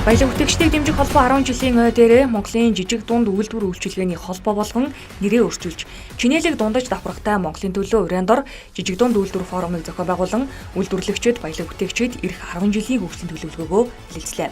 Баялаг бүтээгчдийг дэмжих холбоо 10 жилийн ой дээрээ Монголын жижиг дунд үйлдвэр үйлчилгээний холбоо болгон нэрээ өөрчилж, чинээлэг дундаж давхрахтай Монголын төлөө уран дор жижиг дунд үйлдвэр форумыг зохион байгуулан үйлдвэрлэгчид, баялаг бүтээгчид ирэх 10 жилийн хөгжлийн төлөвлөгөөгөө хэлэлцлээ.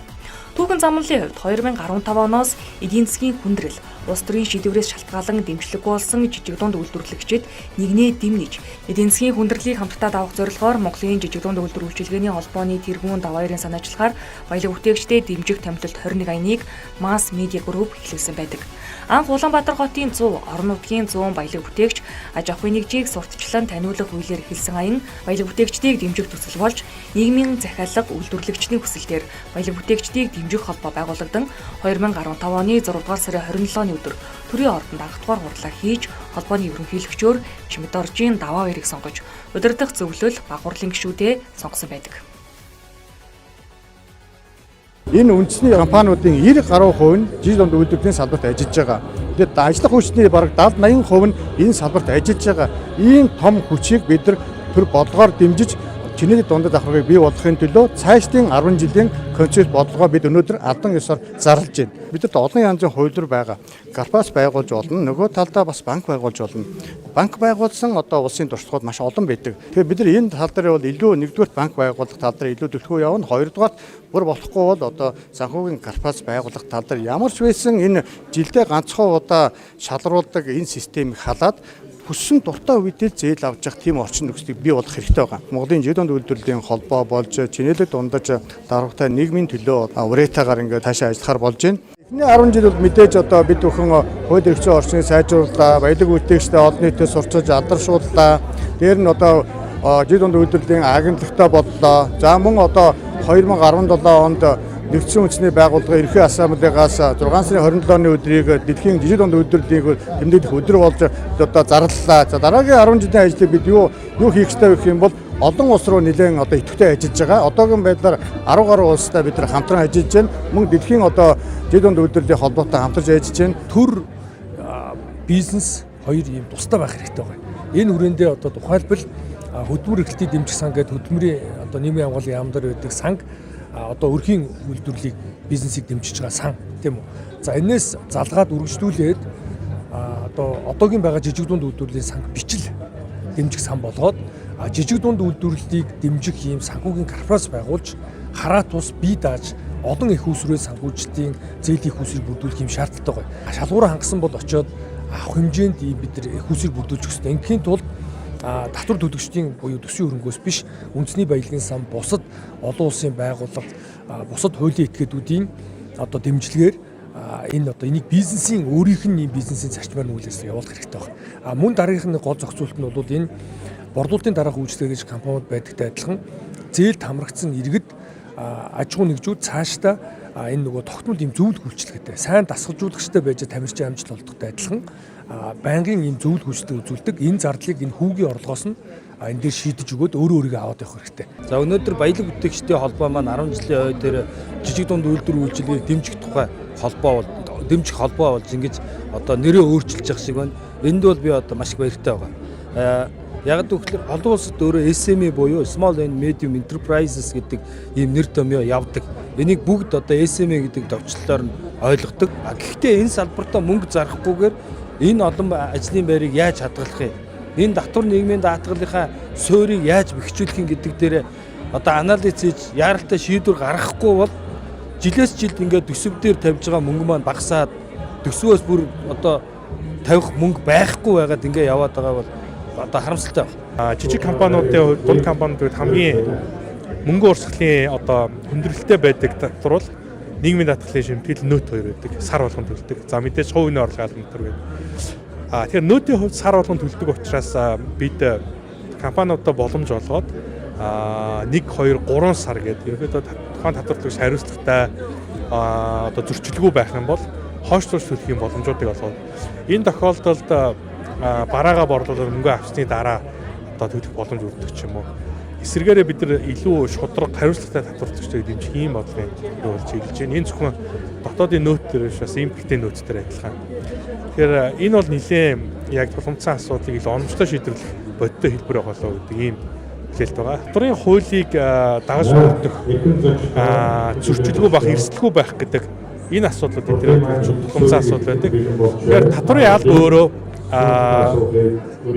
Түүхэн замналын хувьд 2015 оноос эдийн засгийн хүндрэл, улс төрийн шийдвэрээс шалтгаалan дэмжлэггүй болсон жижиг дунд үйлдвэрлэгчид нэгнээ дэмнэж, эдийн засгийн хүндрэлийг хамтдаа давах зорилгоор Монголын жижиг дунд үйлдвэр үйлчилгээний холбооны тэргүүн даваарын санаачлахаар баялаг бүтээгчдэд дэмжих томилолт 21 аяныг Масс Медиа Групп эхлүүлсэн байдаг. Анх Улаанбаатар хотын 100, орон нутгийн 100 баялаг бүтээгч аж ахуйн нэгжийг сурталчлан таниулах хуулиар эхэлсэн аян баялаг бүтээгчдийг дэмжих төсөл болж, нийгмийн захиалга үйлдвэрлэгчдийн хүсэлтээр баялаг бүтээгчдийг дэмжих холбоо байгуулагдсан 2015 оны 6 дугаар сарын 27-ны өдөр төрийн ордонд анх дугаар хурлаа хийж, холбооны ерөнхийлөгчөөр Чимэдоржийн даваа баярыг сонгож, удирдах зөвлөл багварлын гишүүдээ сонгосон байдаг. Энэ үндэсний компаниудын 90 гаруй хувь нь жижиг дунд үйлдвэрлэлийн салбарт ажиллаж байгаа. Тэгээд ажиллах хүчний бараг 70-80% нь энэ салбарт ажиллаж байгаа. Ийм том хүчийг бид нар төр бодлогоор дэмжиж, чинээлэг дундад давхрахыг бий болгохын төлөө цаашдын 10 жилийн концепт бодлогоо бид өнөөдөр алдан ёсоор зарлаж байна. Бидэд олон янзын хувилбар байгаа. Карпас байгуулж болно, нөгөө талдаа бас банк байгуулж болно. Банк байгуулсан одоо улсын туршлагууд маш олон байдаг. Тэгэхээр бид нар энэ тал дээр бол илүү нэгдүгээр банк байгуулах тал дээр илүү төлхөө явна. Хоёрдугаар бүр болохгүй бол одоо санхүүгийн карпас байгуулах тал дээр ямар ч байсан энэ жилдээ ганцхан удаа шалруулдаг энэ системийг халаад хүссэн дуртай үедээ зээл авч явах тийм орчин нөхцөлийг бий болгох хэрэгтэй байгаа. Монголын жижиг дунд үйлдвэрлэлийн холбоо болж чинээлэг дундаж дарахтай нийгмийн төлөө уреатагаар ингээд таашаа ажиллахаар болж байна. Эхний 10 жил бол мэдээж одоо бид бүхэн хууль эрх зүйн орчныг сайжрууллаа, баялаг бүтээгчтэй олон нийтэд сурчилж алдаршууллаа. Дээр нь одоо жижиг дунд үйлдвэрлэлийн агентлагтай боллоо. За мөн одоо 2017 онд Нэгдсэн үндэсний байгууллагын ерөнхий ассамблегаас 6 сарын 27-ны өдрийг дэлхийн жижиг дунд үйлдвэрлэлийг тэмдэглэх өдөр болж одоо зарлалаа. За дараагийн 10 жилийн ажлыг бид юу хийх ёстой гэх юм бол олон улс руу нэлээд одоо идэвхтэй ажиллаж байгаа. Одоогийн байдлаар 10 гаруй улстай бид нар хамтран ажиллаж байна. Мөн дэлхийн одоо жижиг дунд үйлдвэрлэлийн холбоотой хамтарч ажиллаж байна. Төр бизнес хоёр ийм тусдаа байх хэрэгтэй байна. Энэ хүрээндээ одоо тухайлбал хөдөлмөр эрхлэлтийг дэмжих сан гэдэг хөдөлмөрийн одоо нийгмийн хамгааллын яам дээр байдаг санг одоо өрхийн үйлдвэрлэлийг бизнесийг дэмжиж байгаа сан тийм үү. За энэс залгаад үргэлжлүүлээд одоо одоогийн байгаа жижиг дунд үйлдвэрлэлийн санг бичил дэмжих сан болгоод жижиг дунд үйлдвэрлэлийг дэмжих ийм санхүүгийн корпорац байгуулж хараа тус бие дааж олон их усрын санхүүжилтийн зээлийн их усрыг бүрдүүлэх юм шаардлагатай байна. Шалгуураа хангасан бол очиод авах хэмжээнд ийм бид нар их усрыг бүрдүүлж өгсөн. Ингийн тулд татвар төлөгчдийн буюу төсвийн хөрөнгөөс биш, үндэсний баялагын сан, бусад олон улсын байгууллага, бусад хуулийн этгээдүүдийн одоо дэмжлэгээр энэ одоо энийг бизнесийн өөрийнх нь бизнесийн зарчмаар нүүлээс явуулах хэрэгтэй байна. Мөн дараагийнх нь гол зохицуулт нь бол энэ борлуулалтын дараах үйлчлэг гэж компаниуд байдагтай адилхан зээлд хамрагдсан иргэд аж ахуй нэгжүүд цаашдаа энэ нөгөө тогтмол ийм зөвлөх үйлчлэгтэй, сайн дасгалжуулагчтай байж тамирчин амжилт олдохтой адилхан байнгын ийм зөвлөх үйлчлэг үзүүлдэг. Энэ зардлыг энэ хүүгийн орлогоос нь энэ дээр шийдэж өгөөд өөрөө өөрийгөө аваад явах хэрэгтэй. За өнөөдөр баялаг бүтээгчдийн холбоо маань 10 жилийн ой дээр жижиг дунд үйлдвэр үйлчилгээг дэмжих тухай холбоо болж ингэж одоо нэрээ өөрчилж явах шиг байна. Энд бол би одоо маш их баяртай байгаа. Яг гэвэл олон улсад өөрөө SME буюу Small and Medium Enterprises гэдэг ийм нэр томьёо явдаг. Энийг бүгд одоо SME гэдэг товчлолоор нь ойлгодог. Гэхдээ энэ салбартаа мөнгө зарахгүйгээр энэ олон ажлын байрыг яаж хадгалах юм? Энэ татвар нийгмийн даатгалынхаа суурийг яаж бэхжүүлэх юм гэдэг дээр одоо анализ хийж яаралтай шийдвэр гаргахгүй бол жилээс жилд ингээд төсөв дээр тавьж байгаа мөнгө маань багасаад төсвөөс бүр одоо тавих мөнгө байхгүй байгаад ингээд яваад байгаа бол одоо харамсалтай байна. Жижиг компаниудын дунд компаниуд хамгийн мөнгө урсгалын одоо хүндрэлтэй байдаг татвар бол нийгмийн даатгалын шимтгэл нөөт хоёр байдаг. Сар болгон төлдөг. За мэдээж хувийн орлого албан төр гэдэг. Тэгэхээр нөөтийн хувьд сар болгон төлдөг учраас бид компаниудад боломж олгоод 1, 2, 3 сар гэдэг ерөөдөө тухайн татвар төлөгч хариуцлагатай одоо зөрчилгүй байх юм бол хойшлуулж төлөх юм боломжуудыг олгоод энэ тохиолдолд бараагаа борлуулаад мөнгө авсны дараа одоо төлөх боломж өгдөг ч юм уу. Эсвэргээрээ бид нар илүү шудраг хариуцлагатай татвар төлөгчдийг дэмжих ийм бодлогын явуулж хэлж байна. Энэ зөвхөн дотоодын нөөт дээр биш, бас импортын нөөт дээр адилхан. Тэгэхээр энэ бол нэлээд яг тулгымцсан асуудлыг илүү оновчтой шийдвэрлэх бодиттой хэлбэр болоо гэдэг ийм хүлээлт байгаа. Татварын хуулийг дагаж хүртэх зөрчилгүй байх, эрсдэлгүй байх гэдэг энэ асуудлууд эдгээр тулгымцсан асуудал байдаг. Тэгэхээр татварын алба өөрөө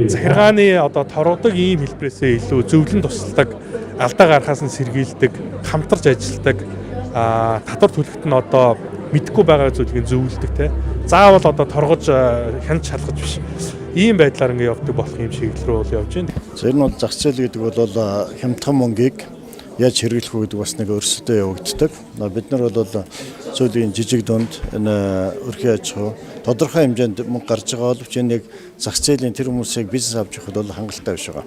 захиргааны одоо торгодог ийм хэлбэрээсээ илүү зөвлөн тусалдаг, алдаа гарахаас нь сэргийлдэг, хамтарч ажилладаг, татвар төлөхт нь одоо мэдхгүй байгаа зүйлийг зөвлөдөг те. Заавал одоо торгож хянаж шалгаж биш. Ийм байдлаар ингэ явдаг болох юм шиг рүү бол явж байна. За энэ бол зах зээл гэдэг бол хямдхан мөнгийг яаж хэрэглэх үү гэдэг бас нэг өрсөлдөө явагддаг. Бид нар бол сүүлийн жижиг дунд энэ өрхийн аж ахуй тодорхой хэмжээнд мөнгө гарч байгаа боловч энэ яг зах зээлийн тэр хүмүүсийг бизнес авч явахд бол хангалттай биш байгаа.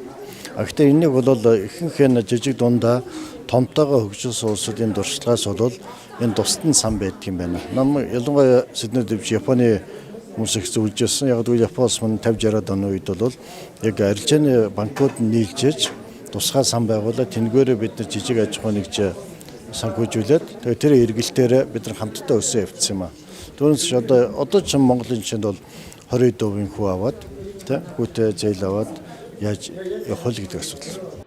Гэхдээ энийг бол ихэнх нь жижиг дундаа томтойгоо хөгжүүлсэн улсуудын дуршлагаас бол энэ тусдан сан байдаг юм байна. Нам ялангуяа Сидней дэвш Японы хүмүүс их зөвлөж байсан. Яг л Японоос мөн 50-60 оны үед бол яг арилжааны банкуд нийлжээж тусгай сан байгуулаад тэнгээрээ бид нар жижиг аж ахуй нэгж санхүүжүүлээд тэгээ тэр эргэлтээр бид нар хамтдаа өсөө явуулсан юм аа. Түүнээс одоо ч Монголын жишээнд бол 20% хүү аваад тэ хүүтэй зээл аваад яаж явах вэ гэдэг асуудал.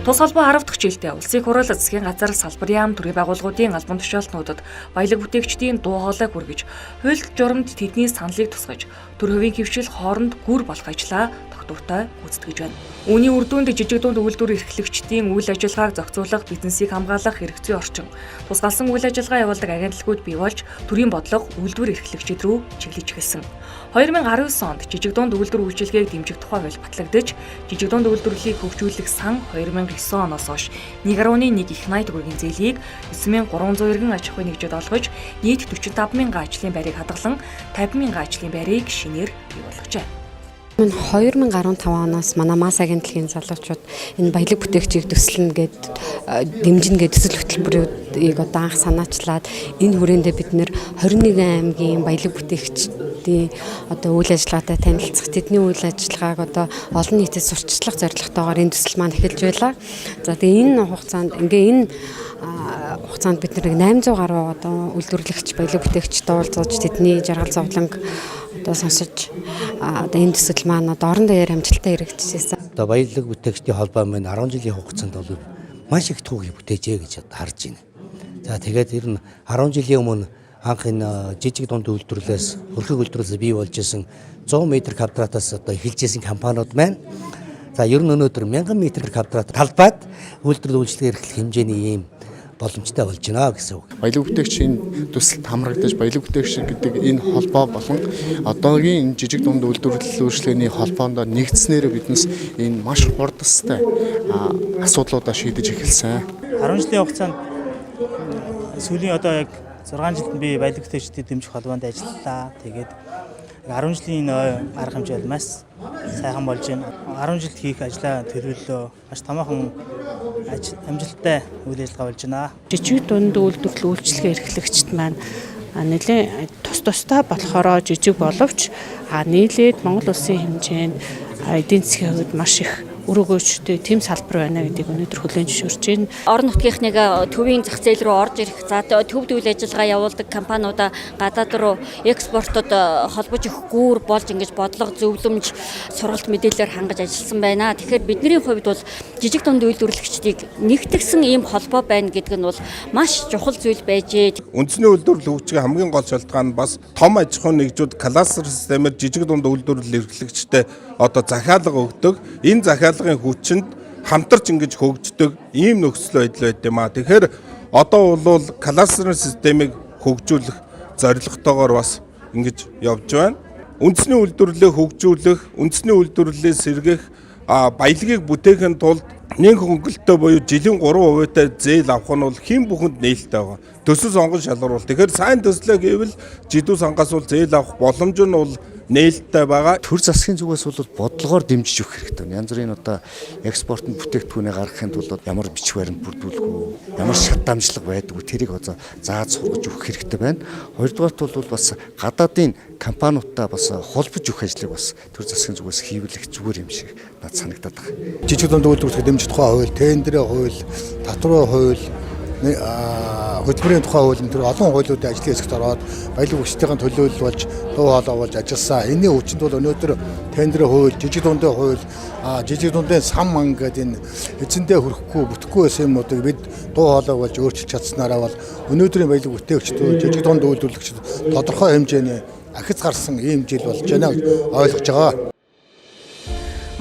Тус холбоо 10 дахь жилдээ улсын хурал засгийн газар салбарын яам төрийн байгууллагуудын албан тушаалтнуудад баялаг бүтээгчдийн дуу хоолойг хүргэж, хууль журамд тэдний саналыг тусгаж, төр хувийн хөвшил хооронд гүр болох ажлаа тогтвортой гүйцэтгэж байна. Үүний үр дүнд жижиг дунд үйлдвэр эрхлэгчдийн үйл ажиллагааг зохицуулах, бизнесийг хамгаалах хэрэгцээ орчин, тусгаалсан үйл ажиллагаа явуулдаг агентлагууд бий болж, төрийн бодлого үйлдвэр эрхлэгчид рүү чиглэж эхэлсэн. 2019 онд жижиг дунд үйлдвэр үйлчилгээг дэмжих тухай хууль батлагдаж, жижиг дунд үйлдвэрлэлийг хөгжүүлэх сан 2009 оноос хойш 1.1 их 80 төгрөгийн зээлийг 9300 иргэн аж ахуй нэгжид олгож, нийт 45,000 ажлын байрыг хадгалан 50,000 ажлын байрыг шинээр бий болгожээ. 2015 оноос манай мас агентлагийн залуучууд энэ баялаг бүтээгчийг төсөлнө гэд дэмжинэ гэд төсөл хөтөлбөрийг одоо анх санаачлаад энэ хүрээндээ бид нэр 21 аймгийн баялаг бүтээгчдийн одоо үйл ажиллагаатай танилцах, тэдний үйл ажиллагааг одоо олон нийтэд сурталчлах зорилготойгоор энэ төсөл маань эхэлж байлаа. За тэгээ энэ хугацаанд бид нэг 800 гаруй одоо үйлдвэрлэгч баялаг бүтээгчтэй уулзаж тэдний жаргал зовлонг одоо сонсож одоо энэ төсөл маань одоо орон даяар амжилттай хэрэгжижсэн. Одоо баялаг бүтээгчдийн холбоо маань 10 жилийн хугацаанд бол маш их түүхийг бүтээжээ гэж харж байна. За тэгээд ер нь 10 жилийн өмнө анх энэ жижиг дунд үйлдвэрлэлээс хөрхөг үйлдвэрлэлээс бий болж исэн 100 м квадратаас одоо эхэлж исэн компаниуд маань за ер нь өнөөдөр 1000 м квадрат талбайд үйлдвэрлэл үйлчлэгээ эрхлэх хэмжээний ийм боломжтой болж байна гэсэн үг. Баялаг бүтээгчийн төсөлд хамрагдаж баялаг бүтээгч гэдэг энэ холбоо болон одоогийн жижиг дунд үйлдвэрлэл үйлчлэгээний холбоонд нэгдснээр биднес энэ маш хурдастай асуудлуудаа шийдэж эхэлсэн. 10 жилийн хугацаанд сүүлийн одоо яг 6 жилд би баялаг бүтээгчдийн дэмжих холбоонд ажиллалаа. Тэгээд 10 жилийн арга хэмжээ бол маш сайхан болж байна. 10 жилд хийх ажлаа төлөвлөлөө маш томоохон амжилттай үйл ажиллагаа болж байна. Жижиг дунд үйлдвэрлэл үйлчлэгээ эрхлэгчид маань нэлээд тусдаа болохоор жижиг боловч нийлээд Монгол улсын хэмжээнд эдийн засгийн хувьд маш их өрөөгөөчтэй тэм салбар байна гэдгийг өнөөдөр хүлээн зөвшөөрч байна. Орон нутгийнхныг төвийн зах зээл рүү орж ирэх, за төвд үйл ажиллагаа явуулдаг компаниудаа гадаад руу экспортод холбож өгөх гүүр болж ингэж бодлого зөвлөмж сургалт мэдээлэлээр хангаж ажилласан байна. Тэгэхээр бидний хувьд бол жижиг дунд үйлдвэрлэгчдийг нэгтгэсэн ийм холбоо байна гэдэг нь бол маш чухал зүйл байжээ. Үндэсний үйлдвэрлэл хөгжихийн хамгийн гол шалтгаан нь бас том аж ахуй нэгжүүд кластер системээр жижиг дунд үйлдвэрлэл эрхлэгчтэй одоо захиалга өгдөг. Энэ захиалгын хүчинд хамтарч ингэж хөгждөг ийм нөхцөл байдал байд юм аа. Тэгэхээр одоо бол кластер системийг хөгжүүлэх зорилготойгоор бас ингэж явж байна. Үндэсний үйлдвэрлэлийг хөгжүүлэх, үндэсний үйлдвэрлэлээ сэргээх, баялагийг бүтээхийн тулд нэг хөнгөлөлтөө буюу жилийн 3%-тай зээл авах нь бол хэн бүхэнд нээлттэй байгаа. Төсөл сонгон шалгаруул. Тэгэхээр сайн төслөө гэвэл жидүү сангаас бол зээл авах боломж нь бол нээлттэй байгаа. Төр засгийн зүгээс бол бодлогоор дэмжиж өгөх хэрэгтэй. Янз бүрийн одоо экспортын бүтээгдэхүүнээ гаргахын тулд ямар бичиг баримт бүрдүүлэх үү, ямар шат дамжлага байдаг үү, тэрийг одоо зааж сургаж өгөх хэрэгтэй байна. Хоёрдугаарт бол бас гадаадын компаниудтай бас холбож өгөх ажлыг бас төр засгийн зүгээс хийвэл их зүгээр юм шиг надад санагдаад байна. Жижиг дунд үйлдвэрлэх дэмжих тухай хууль, тендерийн хууль, татварын хууль, хөтөлбөрийн тухай хууль энэ олон хуулиудын ажлын хэсэгт ороод баялаг хүчтэйгээ төлөөлөл болж дуу хоолой болж ажилласан. Энэний хүчинд бол өнөөдөр тендер хууль, жижиг дундын хууль, жижиг дундын сан ман гэдэг энэ эзэндээ хүрэхгүй бүтэхгүй байсан юмнуудыг бид дуу хоолой болж өөрчилж чадсанараа бол өнөөдрийн баялаг бүтээгчдүүд, жижиг дунд үйлдвэрлэгчид тодорхой хэмжээний ахиц гарсан ийм жил болж байна гэж ойлгож байгаа.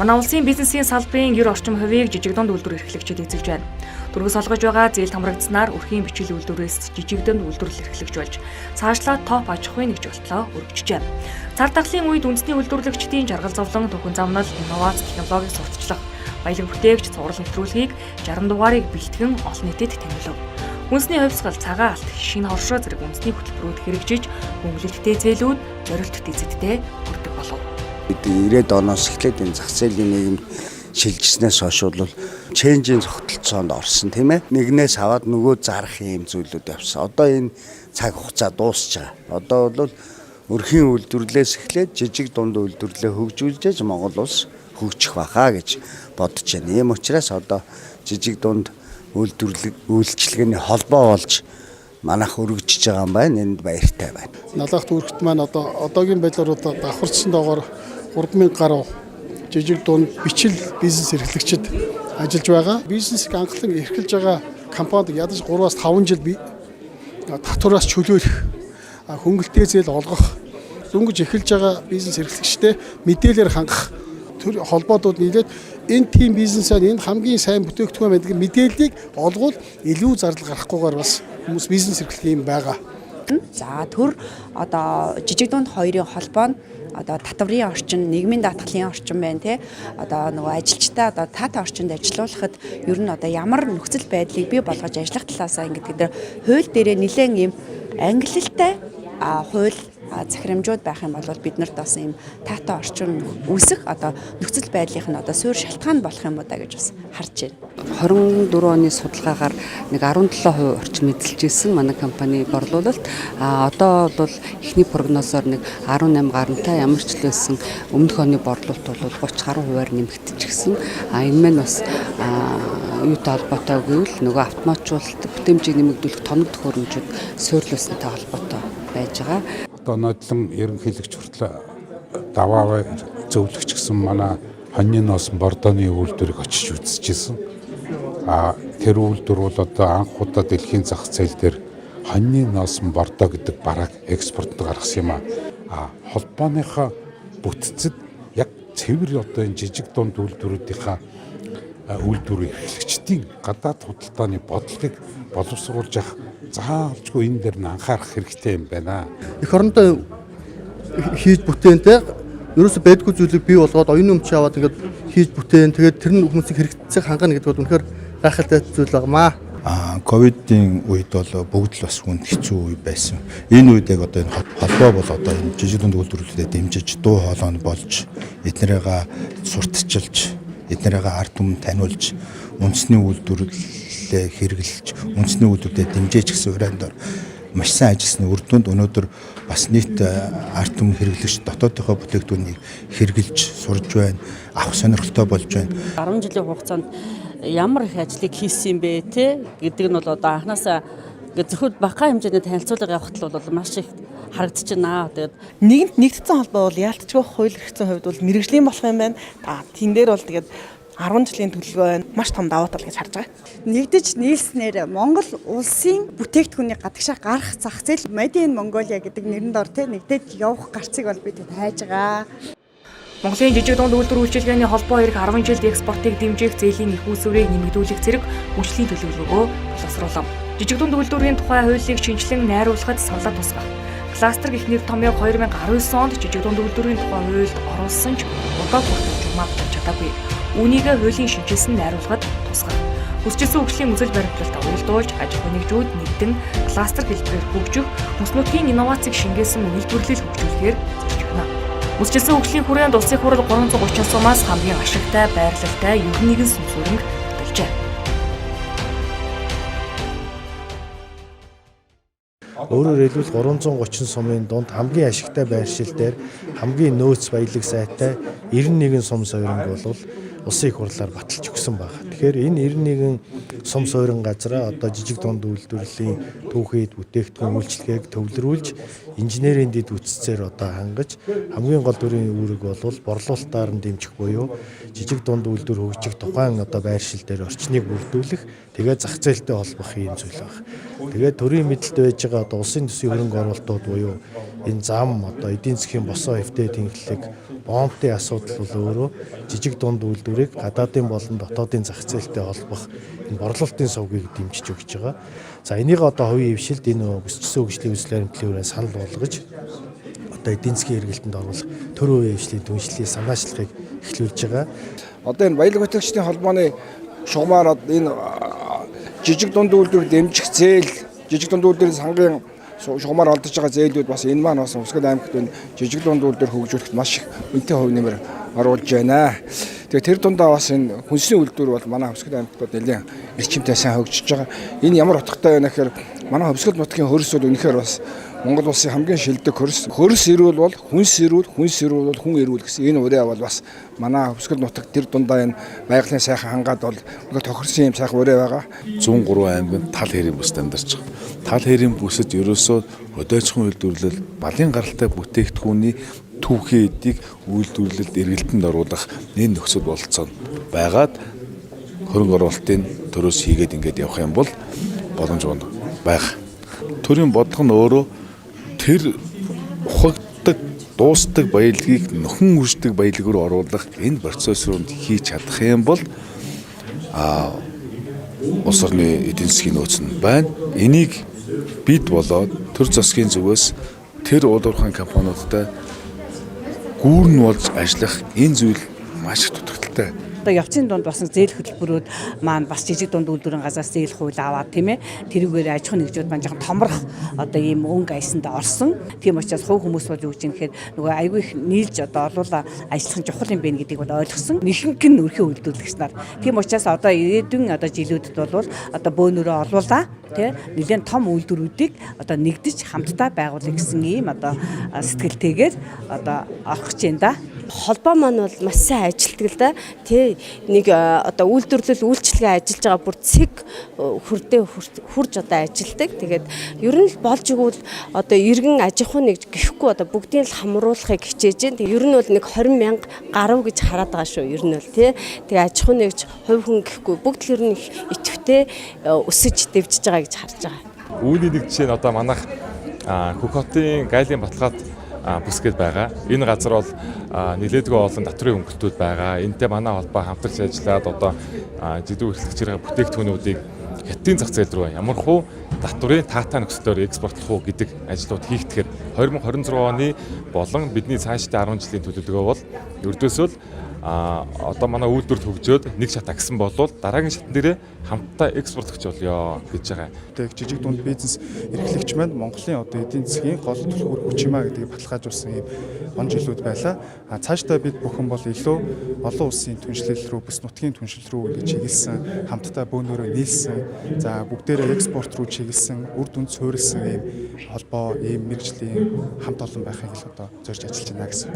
Манай улсын бизнесийн салбарын 90 орчим хувийг жижиг дунд үйлдвэр эрхлэгчид эзэлж байна. Дөрвөөс олгож байгаа зээл хамрагдсанаар өрхийн бичил үйлдвэрээс жижиг дунд үйлдвэрлэл эрхлэгч болж цаашлаад топ аж ахуйн нэгжлэлтөө өргөжжээ. Цар тахлын үед үндэсний үйлдвэрлэгчдийн жаргал зовлон, түүхэн замнал, инновац технологиг сурталчлах, баялаг бүтээгч, цуврал нэвтрүүлгийг 60 дугаарыг бэлтгэн олон нийтэд танилцав. Үндэсний хувьсгал, цагаан алт, шинэ хоршоо зэрэг үндэсний хөтөлбөрүүд хэрэгжиж, хөнгөлөлттэй зээлүүд зорилттой эзэдтэй хүрдэг болов. 90-ад оноос эхлээд энэ зах зээлийн нийгэмд шилжснээс хойш бол ченжийн зохицолцоонд орсон тийм ээ. Нэгнээс аваад нөгөө зарах юм зүйлүүд явсан. Одоо энэ цаг хугацаа дуусч байгаа. Одоо бол өрхийн үйлдвэрлэлээс эхлээд жижиг дунд үйлдвэрлэлээ хөгжүүлж Монгол улс хөгжих байхаа гэж бодож байна. Ийм учраас одоо жижиг дунд үйлчлэгээний холбоо болж манайх өргөжж байгаа юм байна. Энд баяртай байна. Налах түүхт маань одоогийн байдлаар давхарчсан доогоор 3000 гаруй жижиг дунд бичил бизнес эрхлэгчид ажиллаж байгаа. Бизнесийг анхлан эрхэлж байгаа компанид ядаж 3-5 жил татвараас чөлөөлөх, хөнгөлтэй зээл олгох, дөнгөж эхэлж байгаа бизнес эрхлэгчтэй мэдээлэлээр хангах төр холбоодууд нийлээд энэ тим бизнесээр энэ хамгийн сайн бүтээгдэхүүн байдаг мэдээллийг олгуул илүү зардал гарахгүйгээр бас хүмүүс бизнес эрхлэх юм байгаа. За төр одоо жижиг дунд хоёрын холбоо нь одоо татварын орчин, нийгмийн даатгалын орчин байна те. Одоо нөгөө ажилчтай одоо таатай орчинд ажиллуулахад ер нь одоо ямар нөхцөл байдлыг бий болгож ажиллах талаасаа ингэдэг дээр хууль дээрээ нэлээд ийм ангиллалтай хууль захирамжууд байх юм бол бид нарт бас ийм таатай орчин үүсэх одоо нөхцөл байдлынх нь одоо суурь шалтгаан болох юм уу да гэж бас харж байна. 24 оны судалгаагаар нэг 17% орчим эзэлж ирсэн манай компани борлуулалт одоо бол эхний прогнозоор нэг 18 гарантай ямар ч л байсан өмнөх оны борлуулалт бол 30 гаруй хувиар нэмэгдчихсэн. Энэ мань бас юутай холбоотой гэвэл нөгөө автоматжуулалт бүтээмжийг нэмэгдүүлэх тоног төхөөрөмжүүд суурилуулсантай холбоотой байж байгаа. Одоо нодлон ерөнхийлөгч хүртэл даваа зөвлөгч гэсэн манай хоньны ноос бордооны үйлдвэрийг очиж үзчихсэн. Тэр үйлдвэр бол одоо анх удаа дэлхийн зах зээл дээр хоньны ноос бордоо гэдэг барааг экспортод гаргасан юм а. Холбооныхоо бүтцэд яг цэвэр одоо энэ жижиг дунд үйлдвэрүүдийнхаа үйлдвэр эрхлэгчдийн гадаад худалдааны бодлогыг боловсруулж явах заавалжгүй энэ дээр нь анхаарах хэрэгтэй юм байна. Эх орондоо хийж бүтээнтэй ерөөсө байдгүй зүйлийг бий болгоод оюуны өмч аваад ингээд хийж бүтээн тэгээд тэр нь хүмүүсийг хэрэгцээг хангана гэдэг бол үнэхээр гайхалтай зүйл байнамаа. Ковидын үед бол бүгд л бас хүнд хэцүү үе байсан. Энэ үед яг одоо энэ холбоо бол одоо энэ жижиг дунд үйлдвэрлэлүүдэд дэмжиж дуу хоолой нь болж эднэрийг сурталчилж эднэрийг ард түмэн таниулж үндэсний үйлдвэрлэлээ хэрэглэж үндэсний үйлдвэрлэлд дэмжиж гэсэн урайндор маш сайн ажилласны үр дүнд өнөөдөр бас нийт ард түмэн хэрэглэгч дотоодынхоо бүтээгдэхүүнийг хэрэглэж сурж байна, авах сонирхолтой болж байна. 10 жилийн хугацаанд ямар их ажлыг хийсэн бэ те гэдэг нь бол одоо анханасаа зөвхөн бага хэмжээний танилцуулга явахт л бол маш их харагдаж байна. Тэгээд нийгэмд нэгдсэн холбоо бол яалтчгүй хууль эрхцэн хувьд бол мэрэгжлийн болох юм байна. Тэн дээр бол тэгээд 10 жилийн төлөвлөгөө байна. Маш том давуу тал гэж харж байгаа. Нэгдэж нийлснээр Монгол улсын бүтээгдэхүүний гадагшаа гарах зах зээл Made in Mongolia гэдэг нэрэнд ор те нэгдэж явах гарцыг бол бид хайж байгаа. Монголын жижиг дунд үйлдвэр үйлчилгээний холбоо ирэх 10 жилд экспортыг дэмжих зээлийн их үүсвэрийг нэмэгдүүлэх зэрэг хүчлийн төлөвлөгөө боловсруулав. Жижиг дунд үйлдвэрийн тухай хуулийг шинжилэн найруулахад саналаа тусгах. Кластер гэх нэр томьёог 2019 онд жижиг дунд үйлдвэрийн тухай хуульд оруулсан ч одоо хүртэл журмаалж чадаагүй. Үүнийг хуулийн шинжилсэн найруулахад тусгах. Хүсчилсэн хөгжлийн үзэл баримтлалд уялдуулж аж ахуй нэгжүүд нэгдэн кластер хэлбэрээр хөгжих, хүнс нутгийн инновацийг шингээсэн үйлдвэрлэл хөгжүүлэхээр зорж байна. Хүсчилсэн хөгжлийн хүрээнд улсын хурал 330 сумаас хамгийн ашигтай, байрлалтай, ер нэгэн сүм сүрэнг баталжээ. Өөрөөр хэлбэл 330 сумын дунд хамгийн ашигтай байршил дээр хамгийн нөөц баялаг сайтай 91 сум сууринг бол улсын их хурлаар баталж өгсөн байна. Тэгэхээр энэ 91 сум суурин газраа одоо жижиг дунд үйлдвэрлэлийн түүхийд бүтээгдэхүүн үйлчлэгийг төвлөрүүлж инженерийн дэд үтцээр одоо хангаж хамгийн гол дүрийн үүрэг бол борлуулалтаар нь дэмжих буюу жижиг дунд үйлдвэр хөгжих тухайн одоо байршил дээр орчныг бүрдүүлэх тэгээд зах зээлтэй холбох юм зүйл байна. Тэгээд төрийн мэдлэлд байж байгаа одоо улсын төсвийн хөрөнгө оруулалтууд буюу энэ зам одоо эдийн засгийн босоо хэвтэй тэнхлэг бомбын асуудал бол өөрөө жижиг дунд үйлдвэрийг гадаадын болон дотоодын зах зээлтэй холбох энэ борлуулалтын сувгийг дэмжиж өгч байгаа. За энийг одоо хувийн хвшилд энэ өсчихсөн хөгжлийн үзэл баримтлалын санал болгож одоо эдийн засгийн эргэлтэнд оруулах төр үеийн хвшлийн түншлэлийн санаачлагыг эхлүүлж байгаа. Одоо энэ баялаг хөтөлбөрчдийн холбооны шугамаар энэ жижиг дунд үйлдвэр дэмжих зээл, жижиг дунд үйлдвэрийн сангийн шугамаар олдож байгаа зээлүүд бас энэ маань бас Хувьсгал аймагт энэ жижиг дунд үйлдвэр хөгжүүлэхэд маш их үнэтэй хувь нэмэр оруулж байна. Тэгээ тэр дундаа бас энэ хүнсний үйлдвэр бол манай Хувьсгал аймагт нэлээд эрчимтэй сайн хөгжиж байгаа. Энэ ямар утгатай байна гэхээр манай Хувьсгал нутгийн хөрс бол үнэхээр бас Монгол улсын хамгийн шилдэг хөрс. Хөрс ирүүл бол хүнс ирүүл, хүнс ирүүл бол хүн ирүүл гэсэн энэ үрээ бол бас манай Хувьсгал нутагт тэр дундаа энэ байгалийн сайхан хангаад бол тохирсон юм сайхан үрээ байгаа. 103 аймагт тал хэрийн бүс амьдарч байгаа. Тал хэрийн бүсэд ерөөсөө хөдөөцгөн үйлдвэрлэл, балын гаралтай бүтээгдэхүүний түүхий эдийг үйлдвэрлэлд эргэлтэнд оруулах энэ нөхцөл бололцоо байгаад хөрөнгө оруулалтын төрөөс хийгээд ингээд явах юм бол боломж байна. Төрийн бодлого нь өөрөө тэр ухагддаг, дуустдаг баялагийг нөхөн үрждэг баялаг руу оруулах энэ процесс руу хийж чадах юм бол улс орны эдийн засгийн нөөц нь байна. Энийг бид болоод төр засгийн зүгээс тэр уулуурхан компаниудтай гүүрэн болж ажиллах энэ зүйл маш их дутагдaltaй. Одоо явцын дунд басан зээл хөтөлбөрүүд маань бас жижиг дунд үйлдвэрийн газраас зээл хууль аваад тийм ээ тэрүүгээр аж ахуйн нэгжүүд маань жоохон томрох одоо ийм өнгө аясанд орсон. Тийм учраас хувь хүмүүс бол юу гэж юм гэхээр нөгөө айгүй их нийлж одоо олуула ажиллах нь чухал юм байна гэдгийг бол ойлгосон. Нэхэнх нь өрхөө үйлдвэрлэгч нар. Тийм учраас одоо ирээдүйн одоо жилүүдэд бол одоо бөөнөрөө олуулаа тий нэгэн том үйлдвэрүүдийг одоо нэгдэж хамтдаа байгуулах гэсэн ийм одоо сэтгэлтэйгээр одоо авах гэж байна да. Холбоо маань бол маш сайн ажилтдаг л да. Тэ нэг одоо үйлдвэрлэл үйлчлэгээ ажиллаж байгаа бүр цэг хүрдээ хурж одоо ажилтдаг. Тэгээд ер нь л болж игэл одоо иргэн аж ахуй нэг гэхгүй одоо бүгдийг л хамруулахыг хичээж байна. Тэгээд ер нь бол нэг 20,000 гаруй гэж хараад байгаа шүү. Ер нь бол тий. Тэгээд аж ахуй нэгж хувь хүн гэхгүй бүгд л ер нь идэвхтэй өсөж дэвжиж байгаа гэж харж байгаа. Үүний нэг жишээ нь одоо манайх Хөх хотын Гайлын Баталгаад бүсгээд байгаа. Энэ газар бол нэлээдгүй олон татврын хөнгөлтүүд байгаа. Энтэй манай холбоо хамтарч ажиллаад одоо жидүү эрхлэгчийн бүтээгдэхүүнүүдийг хятадын зах зээл рүү ямархуу татврын таатай нөхцлөөр экспортлох уу гэдэг ажлууд хийгдэхээр 2026 оны болон бидний цаашдын 10 жилийн төлөвлөгөө бол ердөөсөө одоо манай үйлдвэрт хөгжөөд нэг шат агсан болвол дараагийн шатн дээрээ хамтдаа экспортлогч болёо гэж байгаа. Тэгээд жижиг дунд бизнес эрхлэгч маань Монголын одоо эдийн засгийн гол түлхүүр хүч юмаа гэдгийг баталгаажуулсан ийм он жилүүд байлаа. Цаашдаа бид бүхэн бол илүү олон улсын түншлэл рүү, бүс нутгийн түншлэл рүү гэж чиглэсэн, хамтдаа бөөнөрөө нийлсэн, за бүгдээрээ экспорт руу чиглэсэн, үр дүнд суурилсан ийм холбоо, ийм мэргэжлийн хамт олон байхыг л одоо зорж ажиллаж байна гэсэн.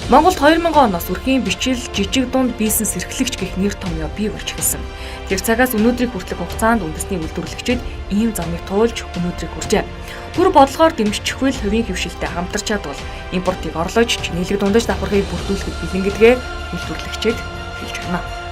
Монголд 2000 оноос үрхийн бичил жижиг дунд бизнес эрхлэгч гэх нэр томьёо бий болж эхэлсэн. Тэр цагаас өнөөдрийг хүртэлх хугацаанд үндэсний үйлдвэрлэгчид ийм замыг туулж өнөөдрийг хүрчээ. Түр бодлогоор дэмжчихвэл хувийн хөвшилтэй хамтарч чадвал импортыг орлож чинэлэг дундаж давхаргыг бүрдүүлэхэд бэлэн гэдгээ үйлдвэрлэгчид хэлж байна.